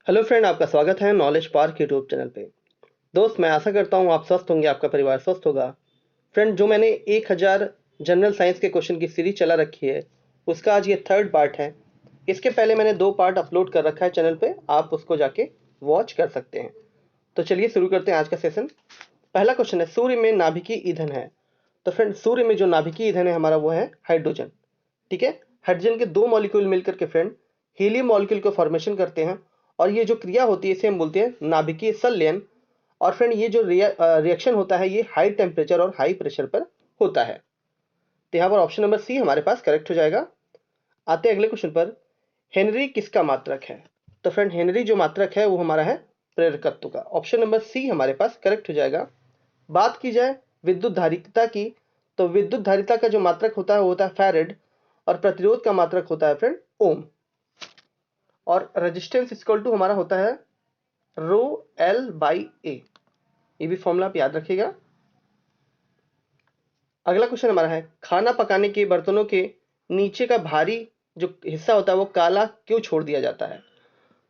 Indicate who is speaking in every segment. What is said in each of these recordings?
Speaker 1: Hello friend, आपका स्वागत है नॉलेज पार्क यूट्यूब चैनल पे। दोस्त, मैं आशा करता हूँ आप स्वस्थ होंगे, आपका परिवार स्वस्थ होगा। फ्रेंड, जो मैंने 1000 जनरल साइंस के क्वेश्चन की सीरीज चला रखी है, उसका आज ये थर्ड पार्ट है। इसके पहले मैंने 2 पार्ट अपलोड कर रखा है चैनल पे, आप उसको जाके वॉच कर सकते हैं। तो चलिए शुरू करते हैं आज का सेशन। पहला क्वेश्चन है, सूर्य में नाभिकीय ईंधन है। तो फ्रेंड, सूर्य में जो नाभिकीय ईंधन है हमारा, वो है हाइड्रोजन। ठीक है। हाइड्रोजन के 2 मॉलिक्यूल मिलकर के फ्रेंड हीलियम मॉलिक्यूल को फॉर्मेशन करते हैं, और ये जो क्रिया होती है इसे हम बोलते हैं नाभिकीय संलयन। और फ्रेंड, ये जो रिएक्शन होता है ये हाई टेम्परेचर और हाई प्रेशर पर होता है। तो यहाँ पर ऑप्शन नंबर सी हमारे पास करेक्ट हो जाएगा। आते हैं अगले क्वेश्चन पर। हेनरी किसका मात्रक है? तो फ्रेंड, हेनरी जो मात्रक है वो हमारा है प्रेरकत्व का। ऑप्शन नंबर सी हमारे पास करेक्ट हो जाएगा। बात की जाए विद्युत धारिता की, तो विद्युत धारिता का जो मात्रक होता है वो होता है फैरेड, और प्रतिरोध का मात्रक होता है फ्रेंड ओम। और रेजिस्टेंस इक्वल टू हमारा होता है रो एल बाई ए। ये भी फॉर्मूला आप याद रखिएगा। अगला क्वेश्चन हमारा है, खाना पकाने के बर्तनों के नीचे का भारी जो हिस्सा होता है वो काला क्यों छोड़ दिया जाता है?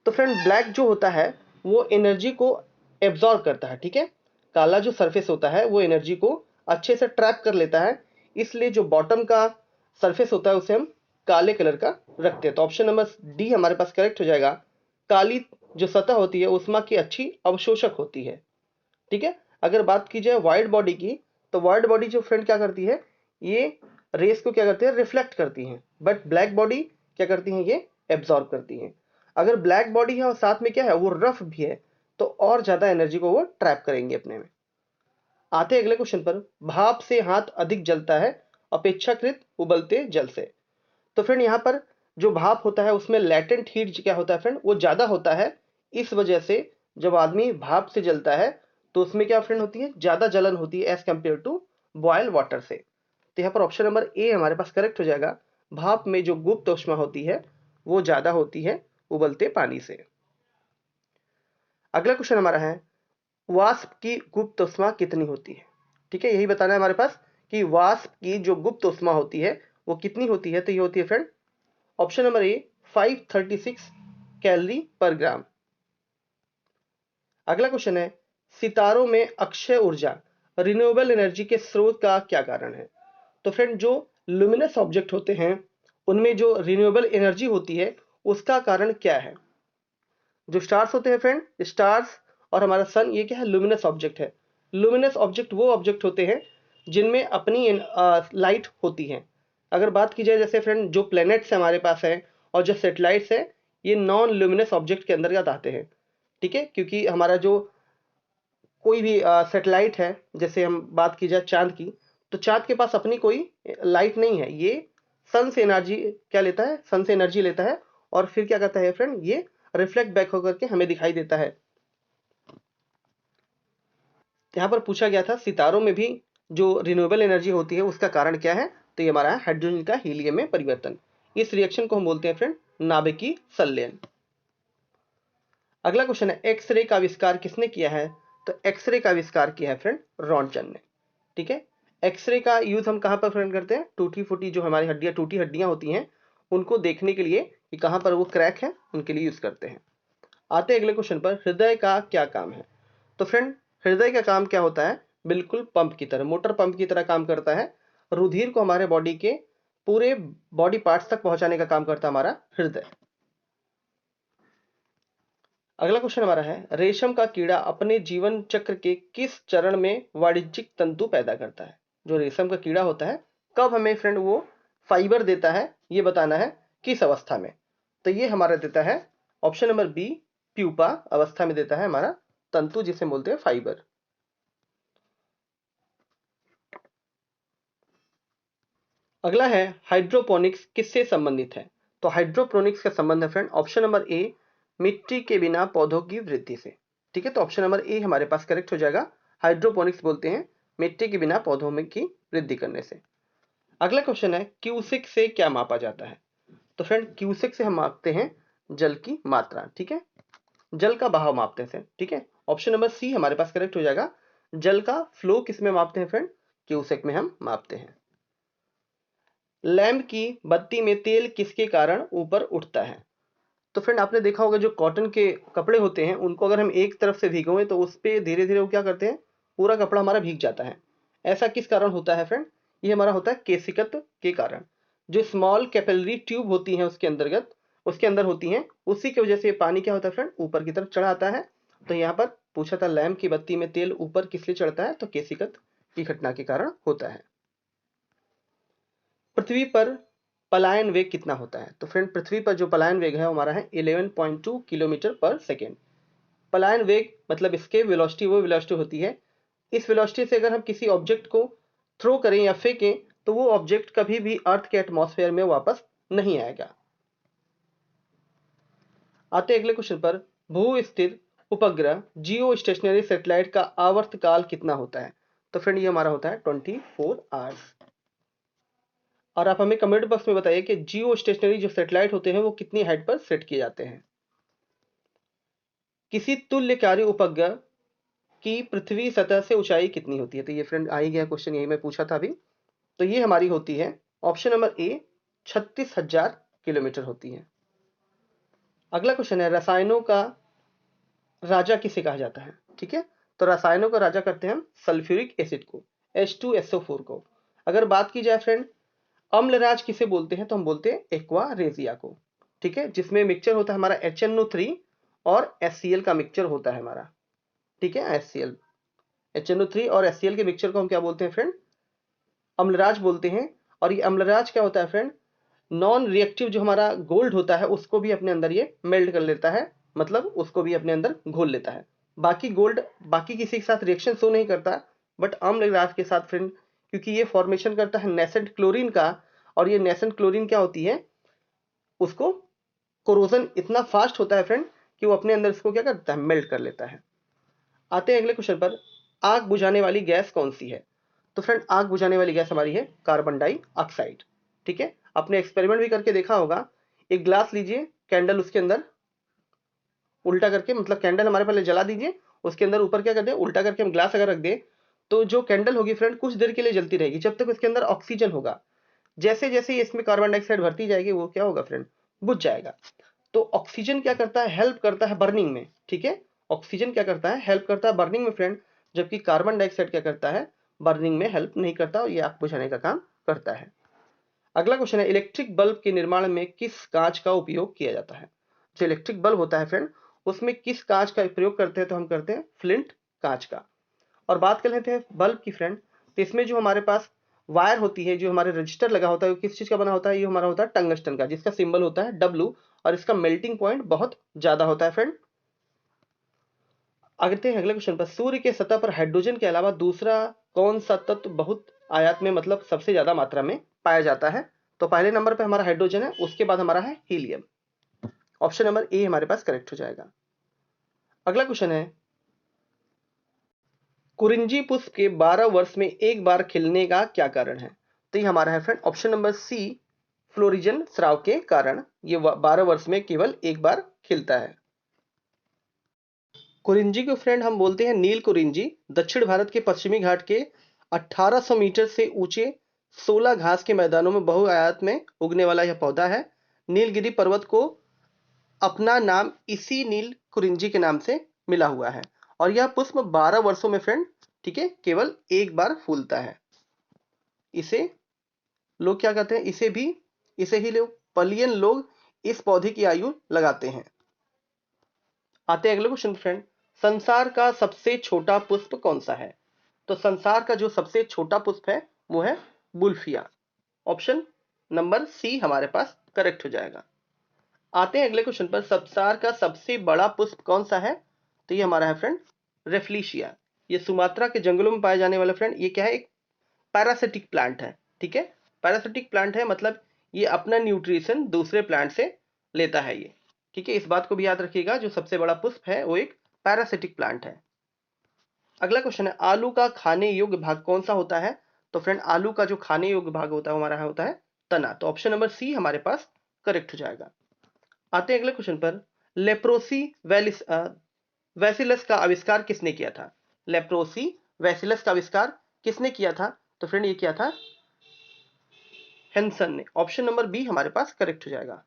Speaker 1: तो फ्रेंड, ब्लैक जो होता है वो एनर्जी को एब्जॉर्ब करता है। ठीक है। काला जो सरफेस होता है वो एनर्जी को अच्छे से ट्रैप कर लेता है, इसलिए जो बॉटम का सरफेस होता है उसे हम काले कलर का रखते हैं। तो ऑप्शन नंबर डी हमारे पास करेक्ट हो जाएगा। काली जो सतह होती है उष्मा की अच्छी अवशोषक होती है। ठीक है। अगर बात की जाए वाइड बॉडी की, तो वाइड बॉडी जो फ्रेंड क्या करती है, ये रेस को क्या करती है, रिफ्लेक्ट करती हैं। बट ब्लैक बॉडी क्या करती हैं, ये एब्जॉर्ब करती हैं। अगर ब्लैक बॉडी है और साथ में क्या है, वो रफ भी है, तो और ज्यादा एनर्जी को वो ट्रैप करेंगे अपने में। आते हैं अगले क्वेश्चन पर। भाप से हाथ अधिक जलता है अपेक्षाकृत उबलते जल से। तो फ्रेंड, यहाँ पर जो भाप होता है उसमें लेटेंट हीट क्या होता है फ्रेंड, वो ज्यादा होता है। इस वजह से जब आदमी भाप से जलता है तो उसमें क्या फ्रेंड होती है, ज्यादा जलन होती है as compare to boil water से। तो यहाँ पर ऑप्शन नंबर ए हमारे पास करेक्ट हो जाएगा। भाप में जो गुप्त ऊष्मा होती है वो ज्यादा होती है उबलते पानी से। अगला क्वेश्चन हमारा है, वाष्प की गुप्त ऊष्मा कितनी होती है? ठीक है, यही बताना है हमारे पास कि वाष्प की जो गुप्त ऊष्मा होती है वो कितनी होती है। तो ये होती है friend option number A 536 calorie पर ग्राम। अगला क्वेश्चन है, सितारों में अक्षय ऊर्जा रिन्यूएबल एनर्जी के स्रोत का क्या कारण है? तो फ्रेंड, जो लुमिनस ऑब्जेक्ट होते हैं उनमें जो रिन्यूएबल एनर्जी होती है उसका कारण क्या है? जो स्टार्स होते हैं फ्रेंड, स्टार्स और हमारा सन, ये क्या है, लुमिनस ऑब्जेक्ट है। लुमिनस ऑब्जेक्ट वो ऑब्जेक्ट होते हैं जिनमें अपनी लाइट होती है। अगर बात की जाए जैसे फ्रेंड जो प्लैनेट्स हमारे पास हैं और जो सेटेलाइट्स हैं, ये नॉन लुमिनस ऑब्जेक्ट के अंतर्गत आते हैं। ठीक है, क्योंकि हमारा जो कोई भी सेटेलाइट है, जैसे हम बात की जाए चांद की, तो चांद के पास अपनी कोई लाइट नहीं है। ये सन से एनर्जी क्या लेता है, सन से एनर्जी लेता है, और फिर क्या करता है फ्रेंड, ये रिफ्लेक्ट बैक होकर के हमें दिखाई देता है। यहाँ पर पूछा गया था सितारों में भी जो रिन्यूएबल एनर्जी होती है उसका कारण क्या है? तो ये हमारा है हाइड्रोजन का हीलियम में परिवर्तन। इस रिएक्शन को हम बोलते हैं फ्रेंड नाभिकीय संलयन। अगला क्वेश्चन है, एक्सरे का आविष्कार किसने किया है? तो एक्सरे का आविष्कार किया है फ्रेंड रॉन्टन ने। ठीक है। एक्सरे का यूज हम कहाँ पर फ्रेंड करते हैं? टूटी फूटी जो हमारी हड्डियां, टूटी हड्डियां होती हैं उनको देखने के लिए कि कहाँ पर वो क्रैक है, उनके लिए यूज करते हैं। आते हैं अगले क्वेश्चन पर, हृदय का क्या काम है? तो फ्रेंड, हृदय का काम क्या होता है? बिल्कुल पंप की तरह, मोटर पंप की तरह काम करता है। रुधिर को हमारे बॉडी के पूरे बॉडी पार्ट्स तक पहुंचाने का काम करता है हमारा हृदय। अगला क्वेश्चन हमारा है, रेशम का कीड़ा अपने जीवन चक्र के किस चरण में वाणिज्यिक तंतु पैदा करता है? जो रेशम का कीड़ा होता है कब हमें फ्रेंड वो फाइबर देता है, ये बताना है किस अवस्था में। तो ये हमारा देता है ऑप्शन नंबर बी, प्यूपा अवस्था में देता है हमारा तंतु, जिसे बोलते हैं फाइबर। अगला है, हाइड्रोपोनिक्स किससे संबंधित है? तो हाइड्रोपोनिक्स का संबंध है फ्रेंड ऑप्शन नंबर ए, मिट्टी के बिना पौधों की वृद्धि से। ठीक है, तो ऑप्शन नंबर ए हमारे पास करेक्ट हो जाएगा। हाइड्रोपोनिक्स बोलते हैं मिट्टी के बिना पौधों में की वृद्धि करने से। अगला क्वेश्चन है, क्यूसिक से क्या मापा जाता है? तो फ्रेंड, क्यूसिक से हम मापते हैं जल की मात्रा। ठीक है, जल का बहाव मापते हैं। ठीक है, ऑप्शन नंबर सी हमारे पास करेक्ट हो जाएगा। जल का फ्लो किस में मापते हैं फ्रेंड? क्यूसेक में हम मापते हैं। लैंप की बत्ती में तेल किसके कारण ऊपर उठता है? तो फ्रेंड आपने देखा होगा जो कॉटन के कपड़े होते हैं उनको अगर हम एक तरफ से भिगोएं तो उस पे धीरे धीरे वो क्या करते हैं, पूरा कपड़ा हमारा भीग जाता है। ऐसा किस कारण होता है फ्रेंड? ये हमारा होता है केशिकत्व के कारण। जो स्मॉल कैपिलरी ट्यूब होती हैं उसके अंदर होती हैं, उसी की वजह से ये पानी क्या होता है फ्रेंड, ऊपर की तरफ चढ़ा आता है। तो यहाँ पर पूछा था लैंप की बत्ती में तेल ऊपर किस लिए चढ़ता है, तो केशिकत्व की घटना के कारण होता है। पृथ्वी पर पलायन वेग कितना होता है? तो फ्रेंड पृथ्वी पर जो पलायन वेग है हमारा है 11.2 किलोमीटर पर सेकेंड। पलायन वेग मतलब इसके वेलोसिटी, वो वेलोसिटी होती है, इस वेलोसिटी से अगर हम किसी ऑब्जेक्ट को थ्रो करें या फेंकें तो वो ऑब्जेक्ट कभी भी अर्थ के एटमॉस्फेयर में वापस नहीं आएगा। आते अगले क्वेश्चन पर, भू स्थिर उपग्रह जियो स्टेशनरी सैटेलाइट का आवर्तकाल कितना होता है? तो फ्रेंड ये हमारा होता है 24 आवर्स। और आप हमें कमेंट बॉक्स में बताइए कि जियो स्टेशनरी जो सैटेलाइट होते हैं वो कितनी हाइट पर सेट किए जाते हैं। किसी तुल्यकारी उपग्रह की पृथ्वी सतह से ऊंचाई कितनी होती है? तो ये फ्रेंड आ ही गया क्वेश्चन, यही मैं पूछा था अभी। तो ये हमारी होती है ऑप्शन नंबर ए 36,000 किलोमीटर होती है। अगला क्वेश्चन है, रसायनों का राजा किसे कहा जाता है? ठीक है, तो रसायनों का राजा करते हैं हम सल्फ्यूरिक एसिड को, H2SO4 को। अगर बात की जाए फ्रेंड अम्लराज किसे बोलते हैं, तो हम बोलते हैं एक्वा रेजिया को। ठीक है, जिसमें मिक्सचर होता है हमारा HNO3 और HCl का मिक्सचर होता है हमारा। ठीक है, HCl, HNO3 और HCl के मिक्सचर को हम क्या बोलते हैं फ्रेंड, अम्लराज बोलते हैं। और ये अम्लराज क्या होता है फ्रेंड, नॉन रिएक्टिव जो हमारा गोल्ड होता है उसको भी अपने अंदर ये मेल्ट कर लेता है, मतलब उसको भी अपने अंदर घोल लेता है। बाकी गोल्ड बाकी किसी के साथ रिएक्शन शो नहीं करता, बट अम्लराज के साथ फ्रेंड, क्योंकि ये फॉर्मेशन करता है नेसेंट क्लोरीन का, और ये नेसेंट क्लोरीन क्या होती है, उसको कोरोजन इतना फास्ट होता है फ्रेंड कि वो अपने अंदर इसको क्या करता है, मेल्ट कर लेता है। आते हैं अगले क्वेश्चन पर, आग बुझाने वाली गैस कौन सी है? तो फ्रेंड आग बुझाने वाली गैस हमारी है कार्बन डाइऑक्साइड। ठीक है, आपने एक्सपेरिमेंट भी करके देखा होगा। एक ग्लास लीजिए, कैंडल उसके अंदर उल्टा करके, मतलब कैंडल हमारे पहले जला दीजिए, उसके अंदर ऊपर क्या कर दे, उल्टा करके हम ग्लास अगर रख दें तो जो कैंडल होगी फ्रेंड कुछ देर के लिए जलती रहेगी जब तक उसके अंदर ऑक्सीजन होगा। जैसे जैसे इसमें कार्बन डाइऑक्साइड भरती जाएगी वो क्या होगा फ्रेंड, बुझ जाएगा। तो ऑक्सीजन क्या करता है, हेल्प करता है बर्निंग में। ठीक है, ऑक्सीजन क्या करता है, हेल्प करता है बर्निंग में फ्रेंड, जबकि कार्बन डाइऑक्साइड क्या करता है, बर्निंग में हेल्प नहीं करता, और ये आग बुझाने का काम करता है। अगला क्वेश्चन है, इलेक्ट्रिक बल्ब के निर्माण में किस कांच का उपयोग किया जाता है? जो इलेक्ट्रिक बल्ब होता है फ्रेंड उसमें किस कांच का प्रयोग करते हैं, तो हम करते हैं फ्लिंट कांच का। और बात कर लेते हैं बल्ब की फ्रेंड, तो इसमें जो हमारे पास वायर होती है, जो हमारे रजिस्टर लगा होता है, वो किस चीज का बना होता है, ये हमारा होता है टंगस्टन का, जिसका सिंबल होता है W, और इसका मेल्टिंग पॉइंट बहुत ज्यादा होता है फ्रेंड। आगे हैं अगले क्वेश्चन पर, सूर्य के सतह पर हाइड्रोजन के अलावा दूसरा कौन सा तत्व बहुत आयात में, मतलब सबसे ज्यादा मात्रा में पाया जाता है? तो पहले नंबर पर हमारा हाइड्रोजन है, उसके बाद हमारा है हीलियम। ऑप्शन नंबर ए हमारे पास करेक्ट हो जाएगा। अगला क्वेश्चन है, कुरिंजी पुष्प के 12 वर्ष में एक बार खिलने का क्या कारण है? तो ये हमारा है फ्रेंड ऑप्शन नंबर सी, फ्लोरिजन स्राव के कारण ये 12 वर्ष में केवल एक बार खिलता है। कुरिंजी को फ्रेंड हम बोलते हैं नील कुरिंजी। दक्षिण भारत के पश्चिमी घाट के 1800 मीटर से ऊंचे 16 घास के मैदानों में बहुआयात में उगने वाला यह पौधा है। नीलगिरी पर्वत को अपना नाम इसी नील कुरिंजी के नाम से मिला हुआ है, और यह पुष्प 12 वर्षों में फ्रेंड, ठीक है, केवल एक बार फूलता है। इसे लोग क्या कहते हैं, इसे ही लोग पलियन लोग इस पौधे की आयु लगाते हैं। आते हैं अगले क्वेश्चन फ्रेंड, संसार का सबसे छोटा पुष्प कौन सा है? तो संसार का जो सबसे छोटा पुष्प है वो है बुल्फिया। ऑप्शन नंबर सी हमारे पास करेक्ट हो जाएगा। आते हैं अगले क्वेश्चन पर, संसार का सबसे बड़ा पुष्प कौन सा है? तो ये हमारा है फ्रेंड रेफ्लिशिया। ये सुमात्रा के जंगलों में पाया जाने वाला फ्रेंड, ये क्या है, एक पैरासिटिक प्लांट है। ठीक है, पैरासिटिक प्लांट है, मतलब ये अपना न्यूट्रिशन दूसरे प्लांट से लेता है ये। ठीक है, इस बात को भी याद रखिएगा, जो सबसे बड़ा पुष्प है वो एक पैरासिटिक प्लांट है। अगला क्वेश्चन है, आलू का खाने योग्य भाग कौन सा होता है? तो फ्रेंड आलू का जो खाने योग्य भाग होता है हमारा होता है तना। तो ऑप्शन नंबर सी हमारे पास करेक्ट हो जाएगा। आते हैं अगले क्वेश्चन पर, लेप्रोसी वैसिलस का आविष्कार किसने किया था? लेप्रोसी वैसिलस का आविष्कार किसने किया था? तो फ्रेंड ये किया था हेंसन ने। ऑप्शन नंबर बी हमारे पास करेक्ट हो जाएगा।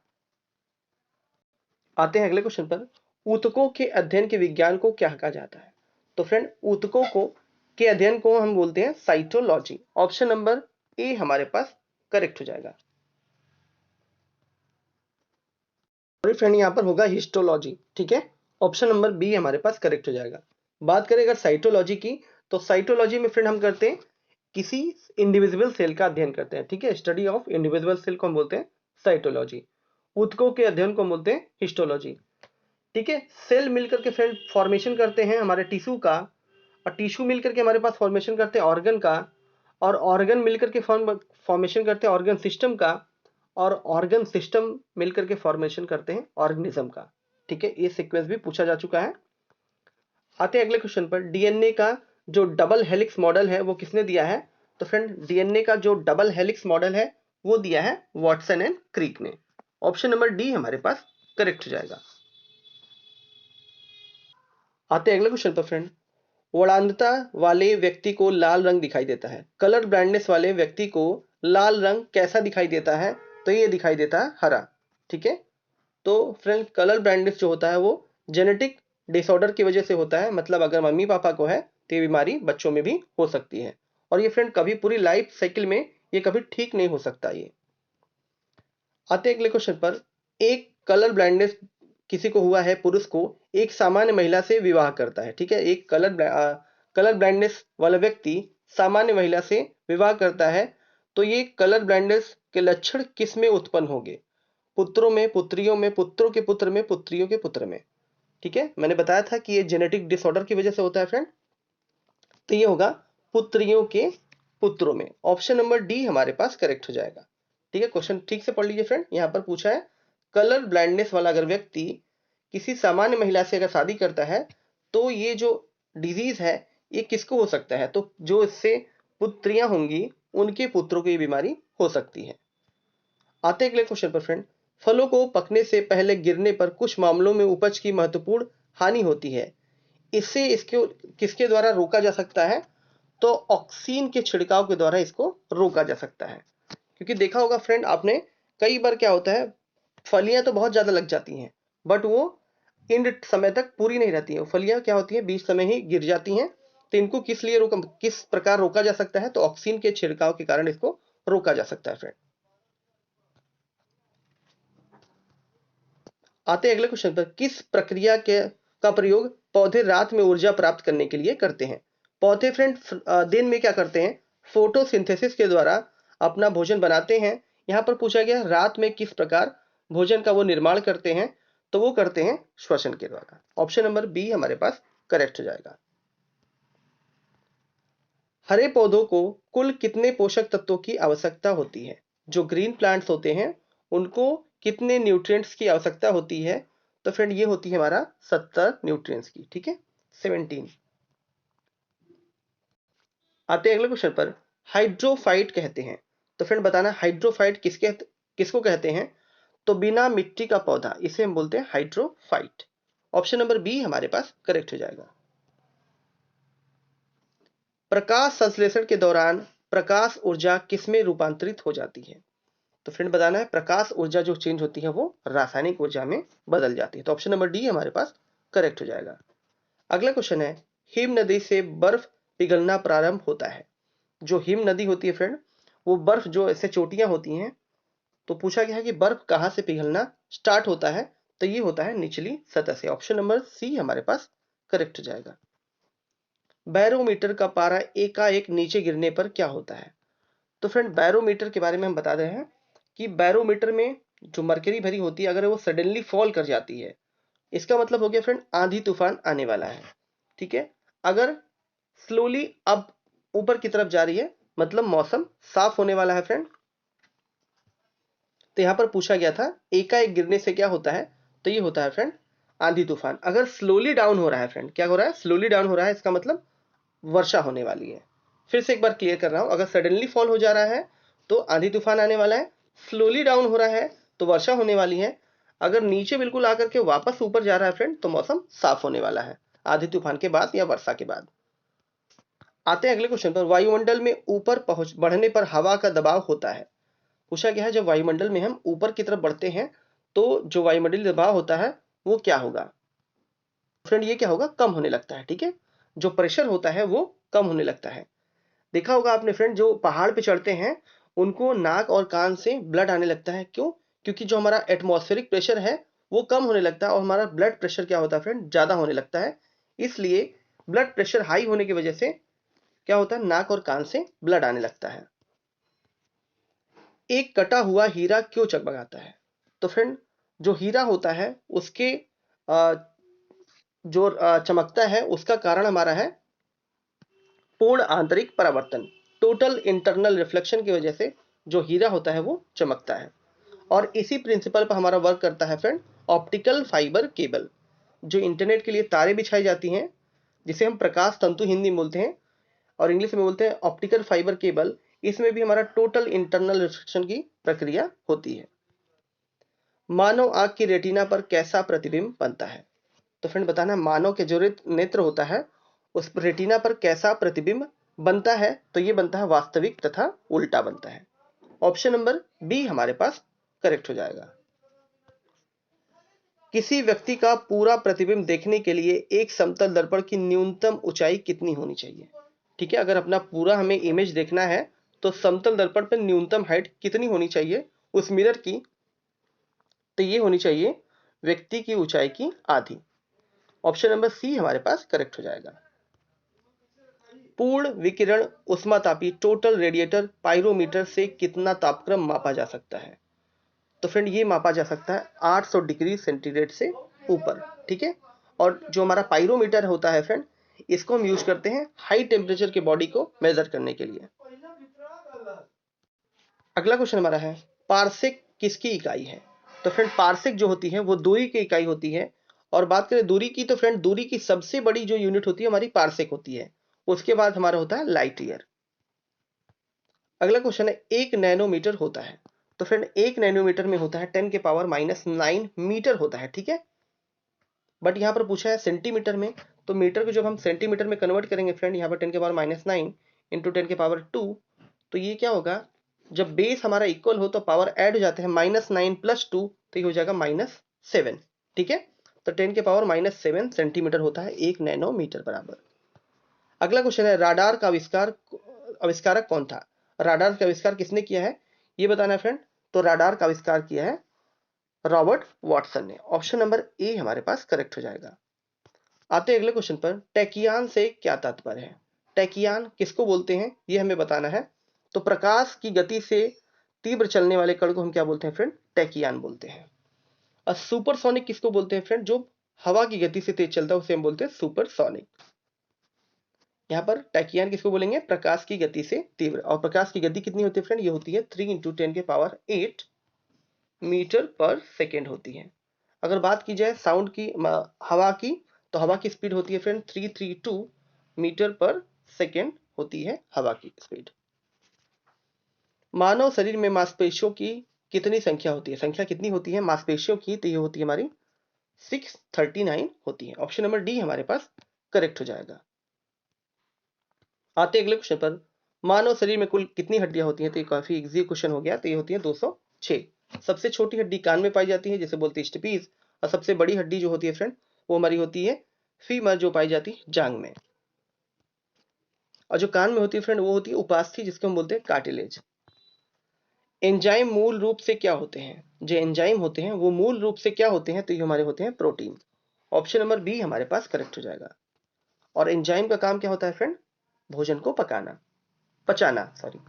Speaker 1: आते हैं अगले क्वेश्चन पर, ऊतकों के अध्ययन के विज्ञान को क्या कहा जाता है? तो फ्रेंड ऊतकों को के अध्ययन को हम बोलते हैं साइटोलॉजी। ऑप्शन नंबर ए हमारे पास करेक्ट हो जाएगा। फ्रेंड यहाँ पर होगा हिस्टोलॉजी, ठीक है। ऑप्शन नंबर बी हमारे पास करेक्ट हो जाएगा। बात करें अगर साइटोलॉजी की, तो साइटोलॉजी में फ्रेंड हम करते हैं किसी इंडिविजुअल सेल का अध्ययन करते हैं, ठीक है। स्टडी ऑफ इंडिविजुअल सेल को हम बोलते हैं साइटोलॉजी। ऊतकों के अध्ययन को हम बोलते हैं हिस्टोलॉजी, ठीक है। सेल मिलकर के फ्रेंड फॉर्मेशन करते हैं हमारे टिश्यू का, और टिश्यू मिलकर के हमारे पास फॉर्मेशन करते हैं ऑर्गन का, और ऑर्गन मिलकर के फॉर्मेशन करते हैं ऑर्गन सिस्टम का, और ऑर्गन सिस्टम मिलकर के फॉर्मेशन करते हैं ऑर्गेनिज्म का, ठीक है। ये सीक्वेंस भी पूछा जा चुका है। आते हैं अगले क्वेश्चन पर, डीएनए का जो डबल हेलिक्स मॉडल है वो किसने दिया है? तो फ्रेंड डीएनए का जो डबल हेलिक्स मॉडल है वो दिया है वॉटसन एंड क्रिक ने। ऑप्शन नंबर डी हमारे पास करेक्ट हो जाएगा। आते हैं अगले क्वेश्चन पर फ्रेंड, वरांधता वाले व्यक्ति को लाल रंग दिखाई देता है, कलर ब्लाइंडनेस वाले व्यक्ति को लाल रंग कैसा दिखाई देता है? तो ये दिखाई देता है हरा, ठीक है। तो फ्रेंड कलर ब्लाइंडनेस जो होता है वो जेनेटिक डिसऑर्डर की वजह से होता है, मतलब अगर मम्मी पापा को है तो ये बीमारी बच्चों में भी हो सकती है, और ये फ्रेंड कभी पूरी लाइफ साइकिल में ये कभी ठीक नहीं हो सकता ये। आते हैं अगले क्वेश्चन पर, एक कलर ब्लाइंडनेस किसी को हुआ है, पुरुष को एक सामान्य महिला से विवाह करता है, ठीक है। एक कलर ब्लाइंडनेस वाला व्यक्ति सामान्य महिला से विवाह करता है, तो ये कलर ब्लाइंडनेस के लक्षण किस में उत्पन्न होंगे? पुत्रों में, पुत्रियों में, पुत्रों के पुत्र में, पुत्रियों के पुत्र में, ठीक है। मैंने बताया था कि ये जेनेटिक डिसऑर्डर की वजह से होता है फ्रेंड, तो ये होगा पुत्रियों के पुत्रों में। ऑप्शन नंबर डी हमारे पास करेक्ट हो जाएगा, ठीक है। क्वेश्चन ठीक से पढ़ लीजिए फ्रेंड, यहाँ पर पूछा है कलर ब्लाइंडनेस वाला अगर व्यक्ति किसी सामान्य महिला से अगर शादी करता है तो ये जो डिजीज है ये किसको हो सकता है? तो जो इससे पुत्रियां होंगी उनके पुत्रों को ये बीमारी हो सकती है। आते अगले क्वेश्चन पर फ्रेंड, फलों को पकने से पहले गिरने पर कुछ मामलों में उपज की महत्वपूर्ण हानि होती है, इससे इसके किसके द्वारा रोका जा सकता है? तो ऑक्सीन के छिड़काव के द्वारा इसको रोका जा सकता है। क्योंकि देखा होगा फ्रेंड आपने, कई बार क्या होता है, फलियां तो बहुत ज्यादा लग जाती हैं बट वो इंड समय तक पूरी नहीं रहती है, फलियां क्या होती है बीच समय ही गिर जाती हैं। तो इनको किस प्रकार रोका जा सकता है? तो ऑक्सीन के छिड़काव के कारण इसको रोका जा सकता है फ्रेंड। आते हैं अगले क्वेश्चन पर, किस प्रक्रिया के का प्रयोग पौधे रात में ऊर्जा प्राप्त करने के लिए करते हैं? पौधे फ्रेंड दिन में क्या करते हैं? फोटोसिंथेसिस के द्वारा अपना भोजन बनाते हैं। यहाँ पर पूछा गया रात में किस प्रकार भोजन का वो निर्माण करते हैं? तो वो करते हैं श्वसन के द्वारा। ऑप्शन नंबर बी हमारे पास करेक्ट हो जाएगा। हरे पौधों को कुल कितने पोषक तत्वों की आवश्यकता होती है? जो ग्रीन प्लांट्स होते हैं उनको कितने न्यूट्रिएंट्स की आवश्यकता होती है? तो फ्रेंड ये होती है हमारा 70 न्यूट्रिएंट्स की, ठीक है, 17। आते हैं अगले क्वेश्चन पर, हाइड्रोफाइट कहते हैं, तो फ्रेंड बताना हाइड्रोफाइट किसको कहते हैं? तो बिना मिट्टी का पौधा, इसे हम बोलते हैं हाइड्रोफाइट। ऑप्शन नंबर बी हमारे पास करेक्ट हो जाएगा। प्रकाश संश्लेषण के दौरान प्रकाश ऊर्जा किसमें रूपांतरित हो जाती है? तो फ्रेंड बताना है प्रकाश ऊर्जा जो चेंज होती है वो रासायनिक ऊर्जा में बदल जाती है। तो ऑप्शन नंबर डी हमारे पास करेक्ट हो जाएगा। अगला क्वेश्चन है, हिम नदी से बर्फ पिघलना प्रारंभ होता है। जो हिम नदी होती है फ्रेंड, वो बर्फ जो ऐसे चोटियां होती हैं, तो पूछा गया है कि बर्फ कहाँ से पिघलना स्टार्ट होता है? तो ये होता है निचली सतह से। ऑप्शन नंबर सी हमारे पास करेक्ट हो जाएगा। बैरोमीटर का पारा एकाएक नीचे गिरने पर क्या होता है? तो फ्रेंड बैरोमीटर के बारे में हम बता रहे हैं कि बैरोमीटर में जो मरकरी भरी होती है अगर वो सडनली फॉल कर जाती है, इसका मतलब हो गया फ्रेंड आंधी तूफान आने वाला है, ठीक है। अगर स्लोली अब ऊपर की तरफ जा रही है मतलब मौसम साफ होने वाला है फ्रेंड। तो यहां पर पूछा गया था एकाएक गिरने से क्या होता है? तो ये होता है फ्रेंड आंधी तूफान। अगर स्लोली डाउन हो रहा है फ्रेंड, क्या हो रहा है? स्लोली डाउन हो रहा है, इसका मतलब वर्षा होने वाली है। फिर से एक बार क्लियर कर रहा हूं, अगर सडनली फॉल हो जा रहा है तो आंधी तूफान आने वाला है, स्लोली डाउन हो रहा है तो वर्षा होने वाली है, अगर नीचे बिल्कुल आकर के वापस ऊपर जा रहा है फ्रेंड तो मौसम साफ होने वाला है आंधी तूफान के बाद या वर्षा के बाद। आते हैं अगले क्वेश्चन पर, वायुमंडल में ऊपर पहुंच बढ़ने पर हवा का दबाव होता है। पूछा गया है जब वायुमंडल में हम ऊपर की तरफ बढ़ते हैं तो जो वायुमंडलीय दबाव होता है वो क्या होगा? फ्रेंड ये क्या होगा? कम होने लगता है। ठीक है, जो प्रेशर होता है वो कम होने लगता है। देखा होगा आपने फ्रेंड, जो पहाड़ पे चढ़ते हैं उनको नाक और कान से ब्लड आने लगता है। क्यों? क्योंकि जो हमारा एटमॉस्फेरिक प्रेशर है वो कम होने लगता है और हमारा ब्लड प्रेशर क्या होता है फ्रेंड? ज्यादा होने लगता है। इसलिए ब्लड प्रेशर हाई होने की वजह से क्या होता है? नाक और कान से ब्लड आने लगता है। एक कटा हुआ हीरा क्यों चकमकाता है? तो फ्रेंड जो हीरा होता है उसके जो चमकता है उसका कारण हमारा है पूर्ण आंतरिक परावर्तन। टोटल इंटरनल रिफ्लेक्शन की वजह से जो हीरा होता है वो चमकता है। और इसी प्रिंसिपल पर हमारा वर्क करता है फ्रेंड ऑप्टिकल फाइबर केबल। जो इंटरनेट के लिए तारे बिछाई जाती हैं, जिसे हम प्रकाश तंतु हिंदी में बोलते हैं और इंग्लिश में बोलते हैं ऑप्टिकल फाइबर केबल, इसमें भी हमारा टोटल इंटरनल रिफ्लेक्शन की प्रक्रिया होती है। मानव आंख की रेटिना पर कैसा प्रतिबिंब बनता है? तो फ्रेंड बताना, मानव के जो नेत्र होता है उस रेटिना पर कैसा प्रतिबिंब बनता है? तो ये बनता है वास्तविक तथा उल्टा बनता है। ऑप्शन नंबर बी हमारे पास करेक्ट हो जाएगा। किसी व्यक्ति का पूरा प्रतिबिंब देखने के लिए एक समतल दर्पण की न्यूनतम ऊंचाई कितनी होनी चाहिए? ठीक है, अगर अपना पूरा हमें इमेज देखना है तो समतल दर्पण पर न्यूनतम हाइट कितनी होनी चाहिए उस मिरर की? तो ये होनी चाहिए व्यक्ति की ऊंचाई की आधी। ऑप्शन नंबर सी हमारे पास करेक्ट हो जाएगा। पूर्ण विकिरण उष्मातापी टोटल रेडिएटर पाइरोमीटर से कितना तापक्रम मापा जा सकता है? तो फ्रेंड ये मापा जा सकता है 800 डिग्री सेंटीग्रेड से ऊपर। ठीक है, और जो हमारा पाइरोमीटर होता है फ्रेंड, इसको हम यूज करते हैं हाई टेम्परेचर के बॉडी को मेजर करने के लिए। अगला क्वेश्चन हमारा है, पारसेक किसकी इकाई है? तो फ्रेंड पारसेक जो होती है वो दूरी की इकाई होती है। और बात करें दूरी की तो फ्रेंड दूरी की सबसे बड़ी जो यूनिट होती है हमारी पारसेक होती है। उसके बाद हमारा होता है लाइट ईयर। अगला क्वेश्चन है, 1 नैनोमीटर होता है? तो फ्रेंड 1 नैनोमीटर में होता है 10⁻⁹ मीटर होता है। ठीक है, बट यहाँ पर पूछा है सेंटीमीटर में, तो मीटर को जब हम सेंटीमीटर में कन्वर्ट करेंगे फ्रेंड, यहाँ पर 10⁻⁹ इंटू 10⁻², तो ये क्या होगा? जब बेस हमारा इक्वल हो तो पावर ऐड हो जाते हैं, -9 + 2 तो ये हो जाएगा -7। ठीक है, तो 10⁻⁷ सेंटीमीटर होता है 1 नैनोमीटर बराबर। अगला क्वेश्चन है, राडार का आविष्कारक कौन था? राडार का आविष्कार किसने किया है ये बताना है फ्रेंड। तो राडार का आविष्कार किया है रॉबर्ट वाटसन ने। ऑप्शन नंबर ए हमारे पास करेक्ट हो जाएगा। आते हैं अगले क्वेश्चन पर, टैकियान से क्या तात्पर्य है? टैकियान किसको बोलते हैं ये हमें बताना है। तो प्रकाश की गति से तीव्र चलने वाले कण को हम क्या बोलते हैं फ्रेंड? टैकियान बोलते हैं। और सुपरसोनिक किसको बोलते हैं फ्रेंड? जो हवा की गति से तेज चलता है उसे हम बोलते हैं सुपरसोनिक। यहाँ पर टैकियान किसको बोलेंगे? प्रकाश की गति से तीव्र। और प्रकाश की गति कितनी होती है फ्रेंड? ये होती है 3 × 10⁸ मीटर पर सेकेंड होती है। अगर बात की जाए साउंड की, हवा की, तो हवा की स्पीड होती है फ्रेंड 332 मीटर पर सेकेंड होती है हवा की स्पीड। मानव शरीर में मांसपेशियों की कितनी संख्या होती है? संख्या कितनी होती है मांसपेशियों की? तो ये होती है हमारी 639 होती है। ऑप्शन नंबर डी हमारे पास करेक्ट हो जाएगा। आते अगले क्वेश्चन पर, मानव शरीर में कुल कितनी हड्डियां होती हैं? तो ये काफी इजी क्वेश्चन हो गया। तो ये होती है 206। सबसे छोटी हड्डी कान में पाई जाती है जिसे बोलते हैं स्टपीज। और सबसे बड़ी हड्डी जो होती है फ्रेंड वो हमारी होती है फीमर, जो पाई जाती है जांग में। और जो कान में होती है फ्रेंड वो होती है उपास्थि, जिसको हम बोलते हैं कार्टिलेज। एंजाइम मूल रूप से क्या होते हैं? जो एंजाइम होते हैं वो मूल रूप से क्या होते हैं? तो ये हमारे होते हैं प्रोटीन। ऑप्शन नंबर बी हमारे पास करेक्ट हो जाएगा। और एंजाइम का काम क्या होता है फ्रेंड? भोजन को पचाना सॉरी।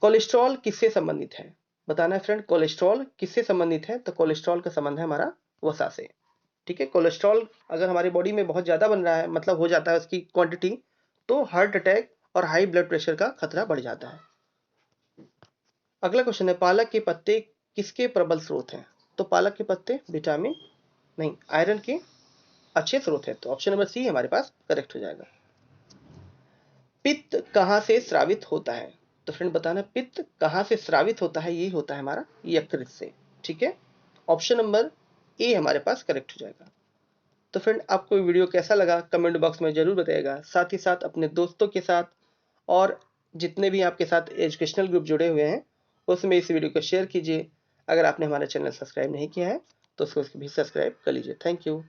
Speaker 1: कोलेस्ट्रॉल किससे संबंधित है? बताना है फ्रेंड, कोलेस्ट्रॉल किससे संबंधित है? तो कोलेस्ट्रॉल का संबंध है हमारा वसा से। ठीक है, कोलेस्ट्रॉल अगर हमारी बॉडी में बहुत ज्यादा बन रहा है, मतलब हो जाता है उसकी क्वांटिटी, तो हार्ट अटैक और हाई ब्लड प्रेशर का खतरा बढ़ जाता है। अगला क्वेश्चन है, पालक के पत्ते किसके प्रबल स्रोत हैं? तो पालक के पत्ते विटामिन नहीं आयरन के अच्छे स्रोत है। तो ऑप्शन नंबर सी हमारे पास करेक्ट हो जाएगा। पित्त कहाँ से स्रावित होता है? तो फ्रेंड बताना, पित्त कहाँ से स्रावित होता है? ये होता है हमारा यकृत से। ठीक है, ऑप्शन नंबर ए हमारे पास करेक्ट हो जाएगा। तो फ्रेंड आपको वीडियो कैसा लगा कमेंट बॉक्स में जरूर बताइएगा। साथ ही साथ अपने दोस्तों के साथ और जितने भी आपके साथ एजुकेशनल ग्रुप जुड़े हुए हैं उसमें इस वीडियो को शेयर कीजिए। अगर आपने हमारा चैनल सब्सक्राइब नहीं किया है तो उसको भी सब्सक्राइब कर लीजिए। Thank you.